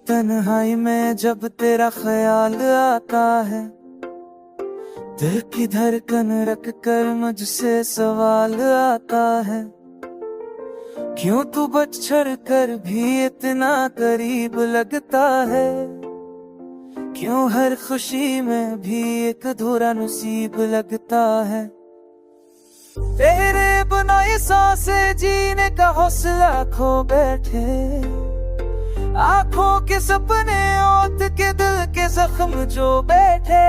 तन्हाई में जब तेरा ख्याल आता है, दिल की धड़कन रख कर मुझसे सवाल आता है, क्यों तू बछड़ कर भी इतना करीब लगता है, क्यों हर खुशी में भी एक अधूरा नसीब लगता है। तेरे बिना ये सांसें जीने का हौसला खो बैठे, आंखों के सपने ओट के दिल के जख्म जो बैठे,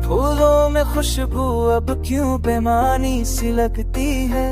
फूलों में खुशबू अब क्यों बेमानी सी लगती है,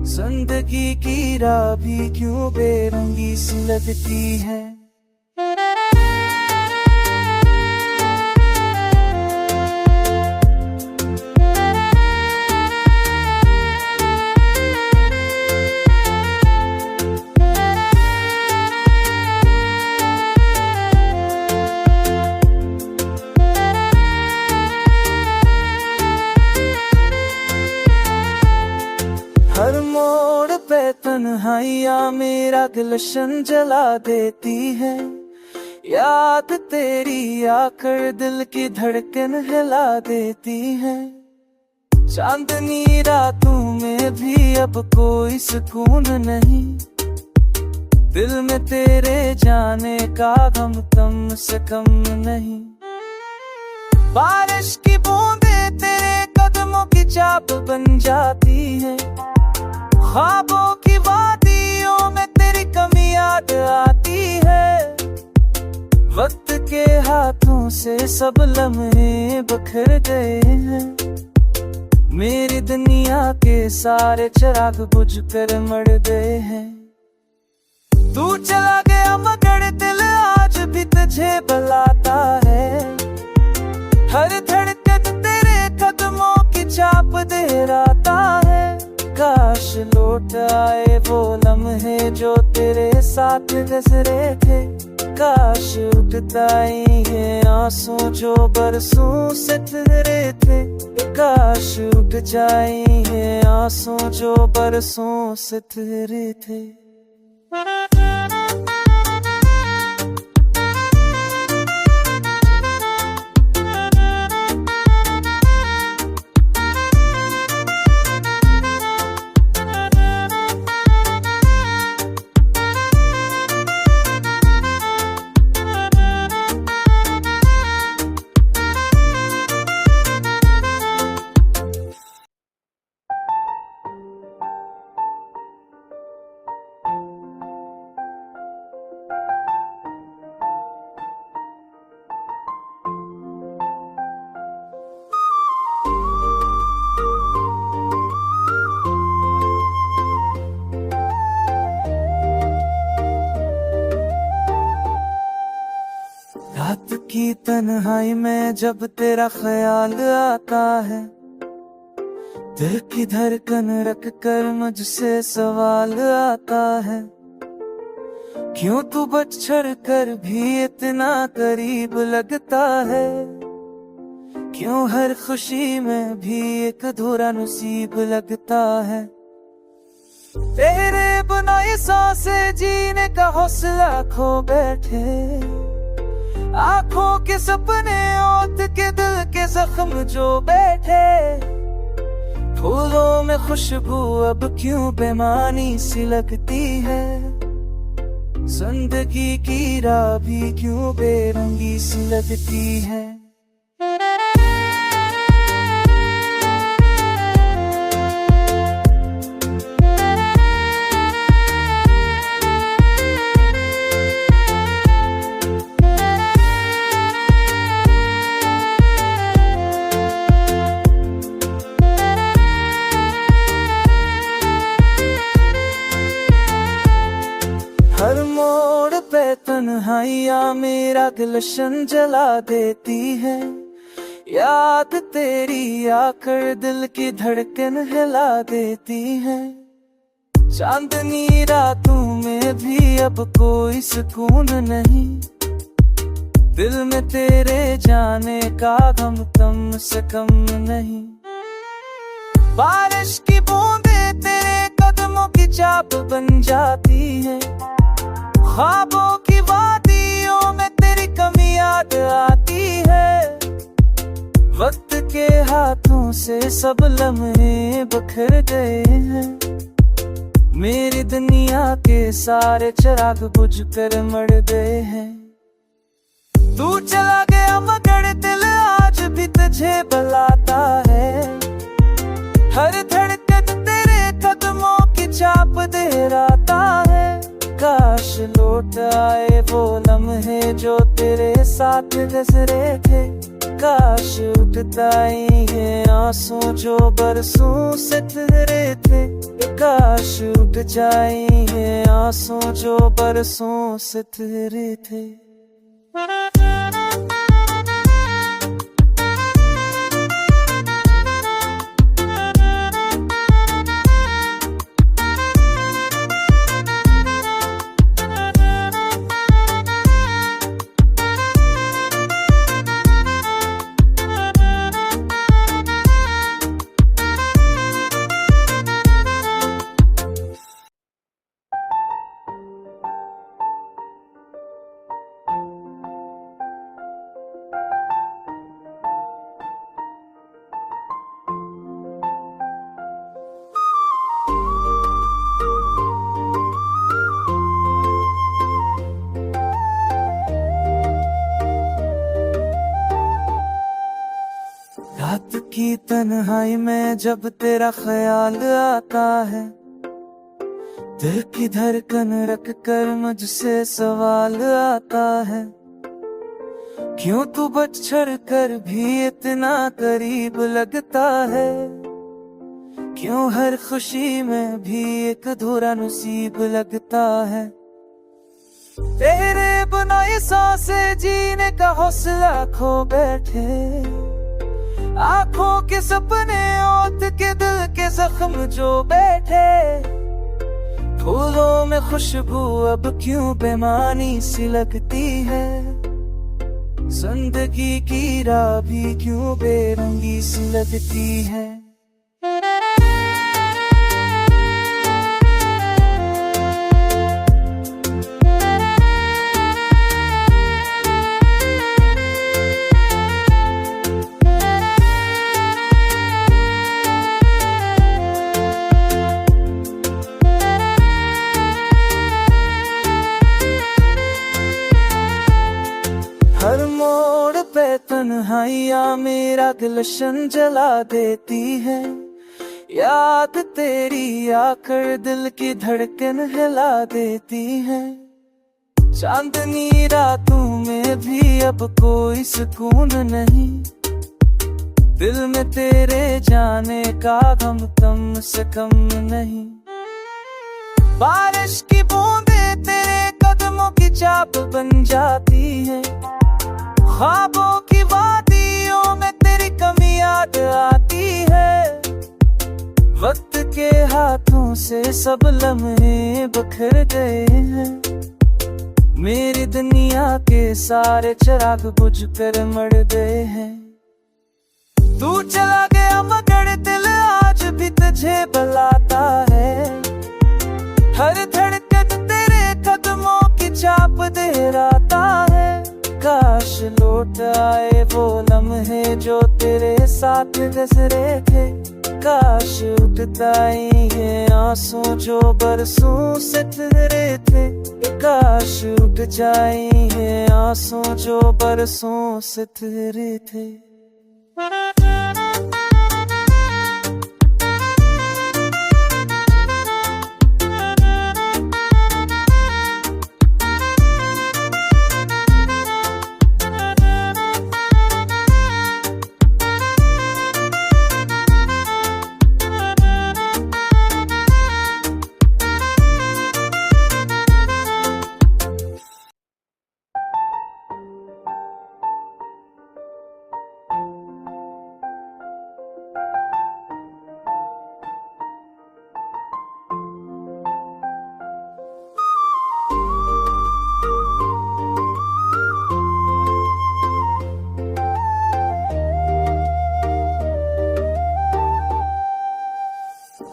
जिंदगी की राह भी क्यों बेरंगी सी लगती है। हर मोड़ पे तन्हाइयाँ मेरा गुलशन जला देती है, याद तेरी आकर दिल की धड़कन हिला देती है। चांदनी रातों में भी अब कोई सुकून नहीं, दिल में तेरे जाने का गम कम से कम नहीं। बारिश की बूंदें तेरे कदमों की चाप बन जाती है, ख्वाबों की वादियों में तेरी कमी याद आती है। वक्त के हाथों से सब लम्हे बिखर गए हैं, मेरी दुनिया के सारे चिराग बुझ कर मर गए हैं। तू चला गया मगर दिल आज भी तुझे बुलाता है, हर धड़कन तेरे कदमों की चाप दोहराता है। काश लौट आए वो लम्हे जो तेरे साथ गुजरे थे, काश उठता ये आंसू जो बरसों से ठहरे थे, काश उठ जाए ये आंसू जो बरसों से ठहरे थे। रात की तन्हाई में जब तेरा ख्याल आता है, दिल की धड़कन रख कर मुझसे सवाल आता है, क्यों तू बछड़ कर भी इतना करीब लगता है, क्यों हर खुशी में भी एक अधूरा नसीब लगता है। तेरे बिना ये सांसें जीने का हौसला खो बैठे, आंखों के सपने ओट के दिल के जख्म जो बैठे, फूलों में खुशबू अब क्यों बेमानी सी लगती है, जिंदगी की राह भी क्यों बेरंगी सी लगती है। हर मोड़ पे तन्हाइयाँ मेरा गुलशन जला देती है, याद तेरी आकर दिल की धड़कन हिला देती है। चांदनी रातों में भी अब कोई सुकून नहीं, दिल में तेरे जाने का गम कम से कम नहीं। बारिश की बूंदें तेरे कदमों की चाप बन जाती है, ख्वाबों की वादियों में तेरी कमी याद आती है। वक्त के हाथों से सब लम्हे बिखर गए हैं। मेरी दुनिया के सारे चिराग बुझ कर मर गए हैं। तू चला गया मगर दिल आज भी तुझे बुलाता है। हर धड़कन तेरे कदमों की छाप दोहराता है। काश लौट आए वो लम्हे जो तेरे साथ गुजरे थे। काश उठता ही है आंसू जो बरसों से ठहरे थे। काश उठ जाए है आंसू जो बरसों से ठहरे थे। रात की तन्हाई में जब तेरा ख्याल आता है। दिल की धड़कन रख कर मुझसे सवाल आता है। क्यों तू बछड़ कर भी इतना करीब लगता है। क्यों हर खुशी में भी एक अधूरा नसीब लगता है। तेरे बिना ये सांसें जीने का हौसला खो बैठे। आंखों के सपने ओट के दिल के जख्म जो बैठे। फूलों में खुशबू अब क्यों बेमानी सी लगती है। जिंदगी की राह भी क्यों बेरंगी सी लगती है। हर मोड़ पे तन्हाइयाँ मेरा गुलशन जला देती है। याद तेरी आकर दिल की धड़कन हिला देती है। चांदनी रातों में भी अब कोई सुकून नहीं। दिल में तेरे जाने का गम कम से कम नहीं। बारिश की बूंदें तेरे कदमों की चाप बन जाती है। ख्वाबों की वादियों में तेरी कमी याद आती है। वक्त के हाथों से सब लम्हे बिखर गए हैं। मेरी दुनिया के सारे चिराग बुझ कर मर गए हैं। तू चला गया मगर दिल आज भी तुझे बुलाता है। हर धड़कन तेरे कदमों की छाप दोहराता है। काश लौट आए वो लम्हे जो तेरे साथ गुजरे थे। काश उठता ही है आंसू जो बरसों से ठहरे थे। काश उठ जाए है आंसू जो बरसों से ठहरे थे।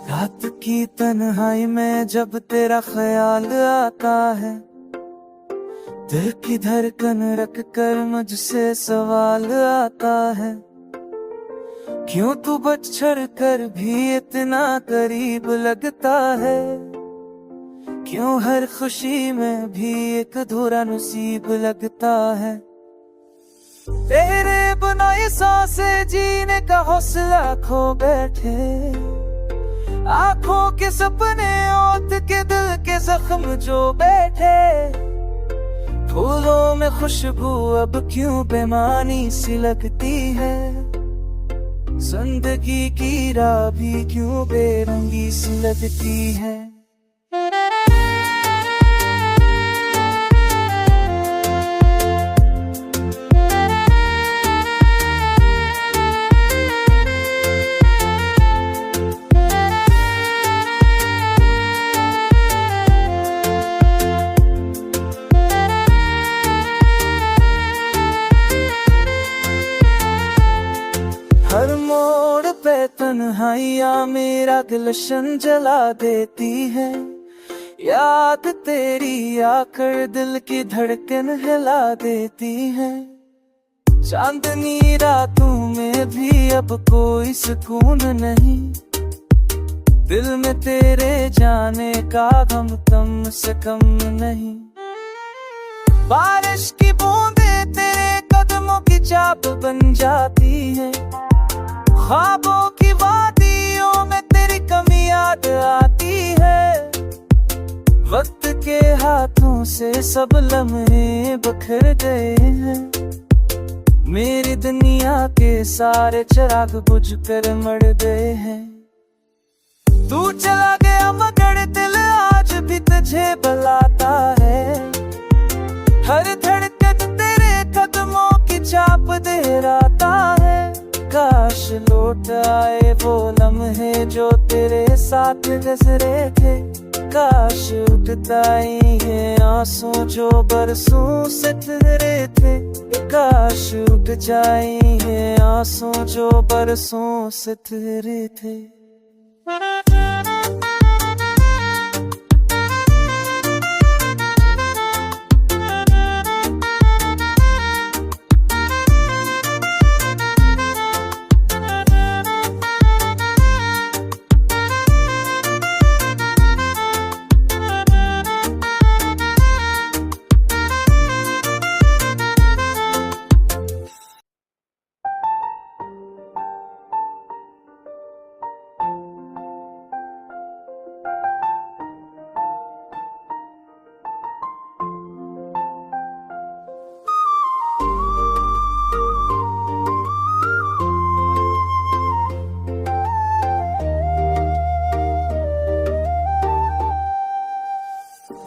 रात की तन्हाई में जब तेरा ख्याल आता है। दिल की धड़कन रख कर मुझसे सवाल आता है, क्यों तू बछड़ कर भी इतना करीब लगता है। क्यों हर खुशी में भी एक अधूरा नसीब लगता है। तेरे बिना ये सांसें जीने का हौसला खो बैठे, आंखों के सपने ओट के दिल के जख्म जो बैठे। फूलों में खुशबू अब क्यों बेमानी सी लगती है, जिंदगी की राह भी क्यों बेरंगी सी लगती है। हर मोड़ पे तन्हाइयाँ मेरा गुलशन जला देती है, याद तेरी आकर दिल की धड़कन हिला देती है। चांदनी रातों में भी अब कोई सुकून नहीं, दिल में तेरे जाने का गम कम से कम नहीं। बारिश की बूंदें तेरे कदमों की चाप बन जाती है, ख्वाबों की वादियों में तेरी कमी याद आती है। वक्त के हाथों से सब लम्हे बिखर गए हैं, मेरी दुनिया के सारे चिराग बुझ कर मर गए हैं। तू चला गया मगर दिल आज भी तुझे बुलाता है, हर धड़कन तेरे कदमों की चाप दोहराता है। काश लौट आए वो लम्हे जो तेरे साथ गुजरे थे, काश उठता ही है आंसू जो बरसों से ठहरे थे। काश उठ जाए है आंसू जो बरसों से ठहरे थे।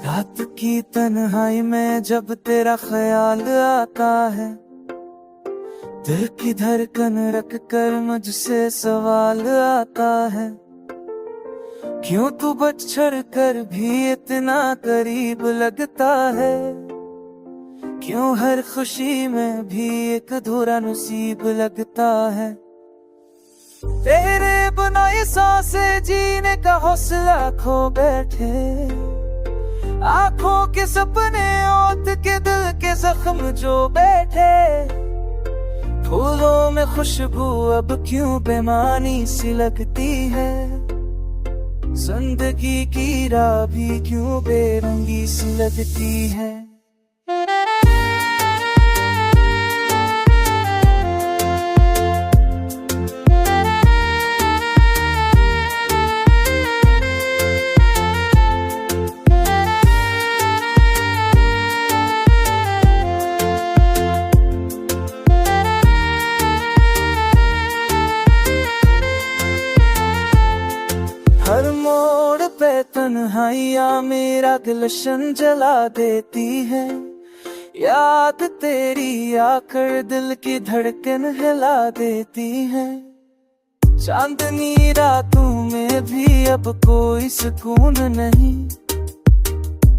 रात की तन्हाई में जब तेरा ख्याल आता है, दिल की धड़कन रख कर मुझसे सवाल आता है, क्यों तू बछड़ कर भी इतना करीब लगता है। क्यों हर खुशी में भी एक अधूरा नसीब लगता है। तेरे बिना ये सांसें जीने का हौसला खो बैठे, आंखों के सपने ओट के दिल के जख्म जो बैठे। फूलों में खुशबू अब क्यों बेमानी सी लगती है, जिंदगी की राह भी क्यों बेरंगी सी लगती है। हर मोड़ पे तन्हाइयाँ मेरा गुलशन जला देती है, याद तेरी आकर दिल की धड़कन हिला देती है। चांदनी रातों में भी अब कोई सुकून नहीं,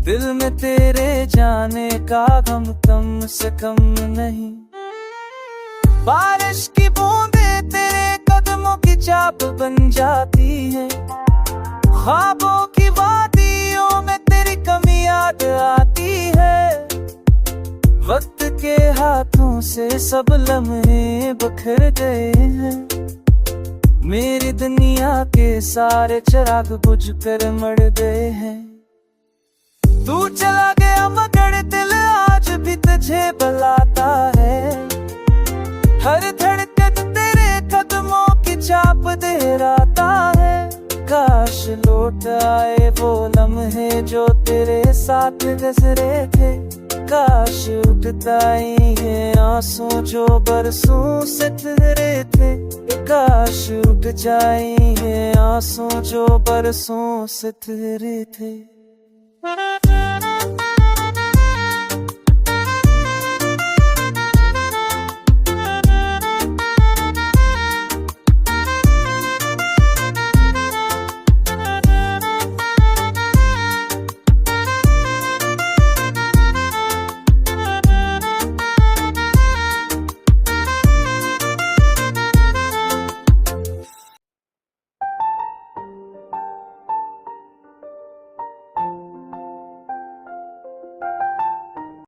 दिल में तेरे जाने का गम कम से कम नहीं। बारिश की बूंदें तेरे कदमों की चाप बन जाती है, ख्वाबों की वादियों में तेरी कमी याद आती है। वक्त के हाथों से सब लम्हे बखर गए हैं। मेरी दुनिया के सारे चिराग बुझ कर मर गए हैं। तू चला गया मगर दिल आज भी तुझे बुलाता है। हर धड़कन तेरे कदमों की छाप दोहराता है। काश लौट आए वो लम्हे जो तेरे साथ गुजरे थे। काश उठता ही है आंसू जो बरसों से ठहरे थे। काश उठ जाए है आंसू जो बरसों से ठहरे थे।